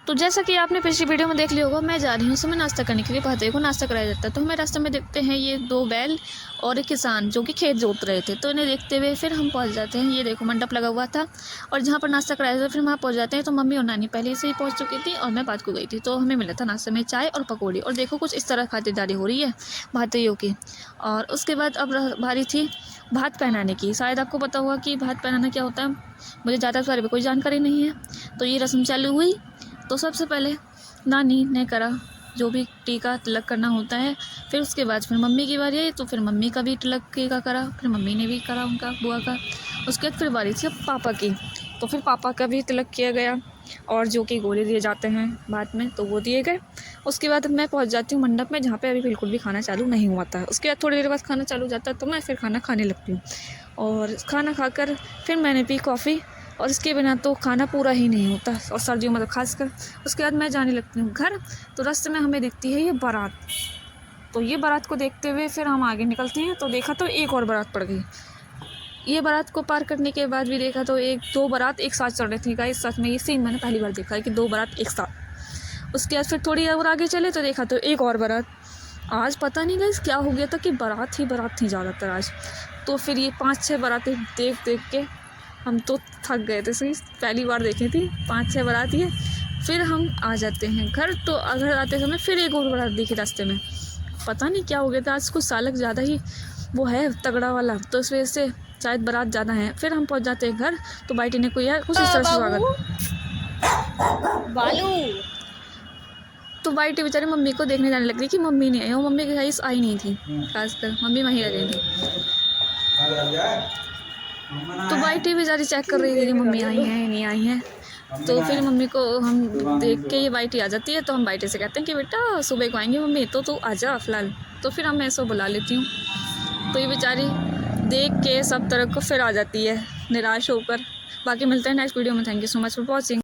तो जैसा कि आपने पिछली वीडियो में देख लिया होगा, मैं जा रही हूँ सुबह नाश्ता करने के लिए। भाते को नाश्ता कराया जाता है। तो हमें रास्ते में देखते हैं ये 2 बैल और एक किसान जो कि खेत जोत रहे थे। तो इन्हें देखते हुए फिर हम पहुँच जाते हैं। ये देखो मंडप लगा हुआ था और जहाँ पर नाश्ता कराया था फिर वहाँ पहुँच जाते हैं। तो मम्मी और नानी पहले से ही पहुँच चुकी थी और मैं बाद को गई थी। तो हमें मिला था नाश्ते में चाय और पकौड़ी। और देखो कुछ इस तरह खातिरदारी हो रही है भातियों की। और उसके बाद अब बारी थी भात पहनाने की। शायद आपको पता होगा कि भात पहनाना क्या होता है, मुझे ज़्यादा इस बारे में कोई जानकारी नहीं है। तो ये रस्म चालू हुई। तो सबसे पहले नानी ने करा जो भी टीका तिलक करना होता है। फिर उसके बाद फिर मम्मी की बारी आई तो फिर मम्मी का भी तिलक टीका करा, फिर मम्मी ने भी करा उनका बुआ का। उसके बाद फिर बारी थी अब पापा की। तो फिर पापा का भी तिलक किया गया और जो कि गोले दिए जाते हैं बाद में तो वो दिए गए। उसके बाद मैं पहुंच जाती हूँ मंडप में जहाँ पे अभी बिल्कुल भी खाना चालू नहीं हुआ था। उसके बाद थोड़ी देर बाद खाना चालू हो जाता है तो मैं फिर खाना खाने लगती हूँ। और खाना खाकर फिर मैंने पी कॉफ़ी और इसके बिना तो खाना पूरा ही नहीं होता, और सर्दियों में तो खासकर। उसके बाद मैं जाने लगती हूँ घर। तो रास्ते में हमें दिखती है ये बारात। तो ये बारात को देखते हुए फिर हम आगे निकलते हैं। तो देखा तो एक और बारात पड़ गई। ये बारात को पार करने के बाद भी देखा तो 2 बारात एक साथ चल रही थी। गाइस सच में ये सीन मैंने पहली बार देखा है कि 2 बारात एक साथ। उसके बाद फिर थोड़ी और आगे चले तो देखा तो एक और बारात। आज पता नहीं गाइस क्या हो गया था कि बारात थी ज़्यादातर आज। तो फिर ये 5-6 बारातें देख देख के हम तो थक गए थे। सही पहली बार देखी थी 5-6 बारात ये। फिर हम आ जाते हैं घर। तो घर आते समय फिर एक और बारात दिखी रास्ते में। पता नहीं क्या हो गया था, आज कुछ सालक ज़्यादा ही वो है तगड़ा वाला, तो इस वजह से शायद बारात ज़्यादा है। फिर हम पहुंच जाते हैं घर। तो बाइटी ने कोई कुछ इस तरह से स्वागत बालू। तो बाइटी बेचारी मम्मी को देखने जाने लग रही कि मम्मी नहीं आई। वो मम्मी की साइज आई नहीं थी, खासकर मम्मी वहीं रह गई थी। तो बाइटी बेचारी चेक कर रही थी कि मम्मी आई हैं नहीं आई हैं। तो फिर मम्मी को हम देख के ये बाइटी आ जाती है। तो हम बाइटी से कहते हैं कि बेटा सुबह को आएंगे मम्मी, तो तू आ जा फ़िलहाल। तो फिर हम ऐसे बुला लेती हूँ। तो ये बेचारी देख के सब तरह को फिर आ जाती है निराश होकर। बाकी मिलते हैं नेक्स्ट वीडियो में। Thank you so much for watching.